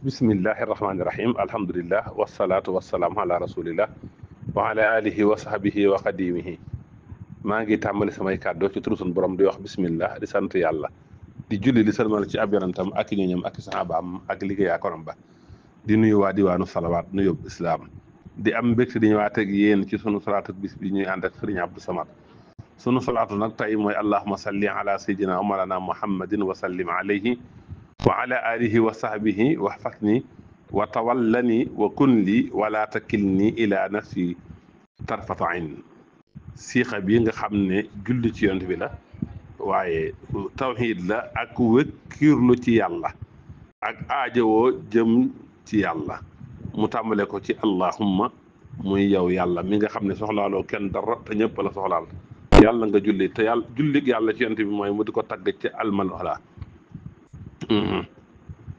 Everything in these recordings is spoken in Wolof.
bismillahi rahmaani rahim alhamdulillah wasalaatu wasalaamu ala rasulillah wa ala alihi wa sahbihi wa xadimihi maa ngi tàmbali samay kàddu ci turu sunu borom di wax bismillah di sant yàlla di julli di salmal ci ab yonentam ak i ñoñam ak i saxaabaam ak liggéeyaa konam ba di nuyu waa diwaanu salawaat nuyób islaam di am mbégte di ñëwaat ak yéen ci sunu salaatu bis bi ñuy ànd ak sëriñ Abdou Samad sunu salaatu nag tey mooy allahuma salli ala sayyidina wa mawlana muhammadin wa sallim alayhi wa ala alihi wa sahbihi wa fatni wa tawallani wa kun li wala takilni ila nafsi tarfata ayn siixa bi nga xam ne julli ci yonent bi la waaye tawxiid la ak wëkkiirlu ci yàlla ak aajowoo jëm ci yàlla mu tàmbale ko ci allahumma muy yow yàlla mi nga xam ne soxlaaloo kenn dara te ñëpp la soxlaal yàlla nga julli te yàlla jullig yàlla ci yonent bi mooy mu di ko tagg ci almal ala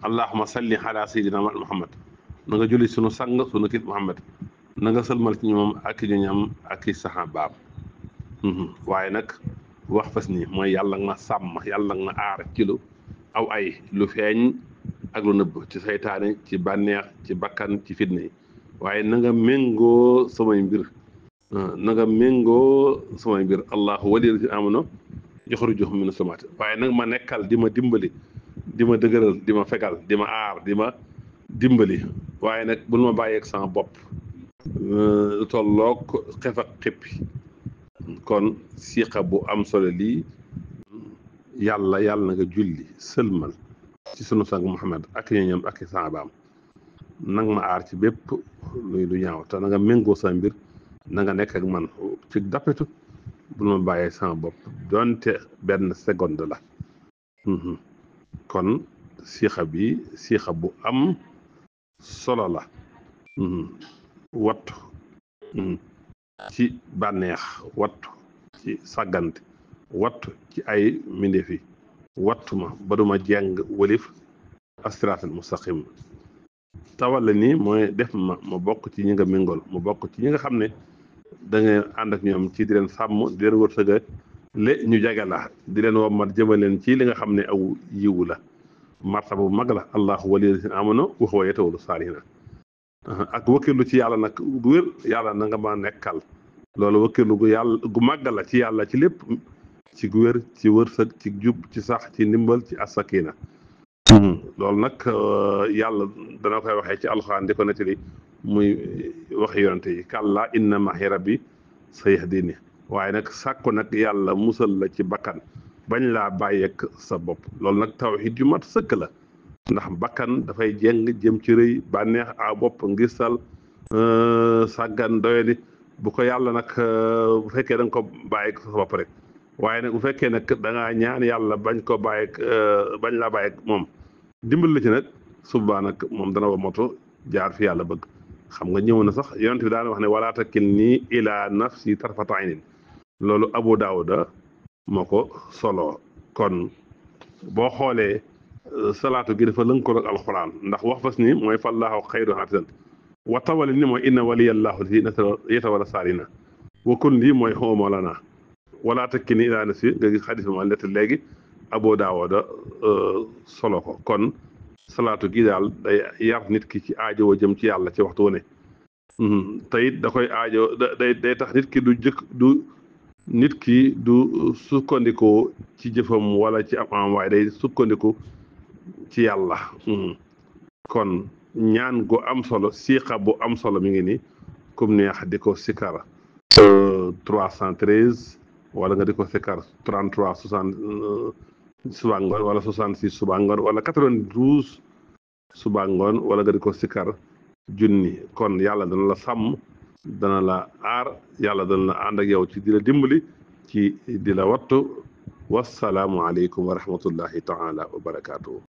allahuma salli ala sayidina muhammad na nga julli sunu sang sunu kit muhammad na nga sëlmal ci ñoom ak ñu ñam ak i saxaabaam waaye nag wax fas ni mooy yàlla nga sàmm yàlla nga aar ci lu aw ay lu feeñ ak lu nëbb ci saytaane ci bànneex ci bakkan ci fitna yi waaye na nga méngoo samay mbir allahu waliyul lazina amanu yuxrijuhum mina zulumaati waaye nag ma nekkal di ma dimbali di ma dëgëral di ma fegal di ma aar di ma dimbali waaye nag bul ma bàyyeeg sama bopp tolloog xef ak xippi kon siiqa bu am solo lii yàlla na nga julli sëlmal ci sunu sang Muhammad ak ñoñam ak i saabaam nang ma aar ci bépp luy lu ñaaw te na nga méngoo sa mbir na nga nekk ak man ci dappetu bul ma bàyyeeg sama bopp donte benn seconde la kon siixa bu am solo la wattu ci bànneex wattu ci sàggante wattu ci ay mbindeef yi wattu ma ba duma jeng wëlif asiraatal mustaqim tawal la nii mooy def ma bokk ci ñi nga méngool ma bokk ci ñi nga xam ne da ngay ànd ak ñoom ci di leen sàmm di leen wërsëga le ñu jege la di leen wommat jëmal leen ci li nga xam ne aw yiwu la martaba bu mag la allahu waliyul lazina amanu wa huwa yatawalla saalihiina ak wëkkirlu ci yàlla nag gu wér yàlla na nga ma nekkal loolu wëkkirlu gu màgg la ci yàlla ci lépp ci gu wér ci wërsëg ci jub ci sax ci ndimbal ci asakina loolu nag yàlla dana koy waxee ci alxuraan di ko nettali muy waxi yonante yi kàlla inna ma'i rabbi sayahdini waaye nag sàkku nag yàlla musal la ci bakkan bañ laa bàyyeek sa bopp loolu nag tawxiid yu mat sëkk la ndax bakkan dafay jeng jëm ci rëy bànneex a bopp ngistal sàggan doyadi bu ko yàlla nag bu fekkee da nga ko bàyyeek sa bopp rek waaye nag bu fekkee nag da ngaa ñaan yàlla bañ ko bàyyeek bañ laa bàyyeek moom dimbal la ci nag subaa nag moom dana wa moto jaar fi yàlla bëgg xam nga ñëw na sax yonent bi daana wax ne wala takilni ila nafsi tarfata aynin loolu Abu Daawuda moo ko solo kon boo xoolee salaatu gi dafa lënkoo ak alxuraan ndax wax fas ni mooy fallaahu xayru haafisan wa tawali ni mooy inna waliyallaahu lazi yatawalla saalihiina wa kun lii mooy huwa mawlaanaa wala takilni ila nafsi nga gis xadis ma nett léegi Abu Daawuda solo ko kon salaatu gi daal day yar nit ki ci aajo jëm ci yàlla ci waxtu wu ne te it da koy aajo day tax nit ki du sukkandiku ci jëfam wala ci am waaye day sukkandiku ci yàlla kon ñaan gu am solo siiqa bu am solo mi ngi ni comme neex di ko sikar 313 wala nga di ko sikar 33 60 suba ngoon wala 66 suba ngoon wala 92 suba ngoon wala nga di ko sikar junni kon yàlla dana la sàmm dana la aar yàlla dana la ànd ak yow ci di la dimbali ci di la wattu wassalaamu aleykum wa rahmatullahi taala wa barakaatuhu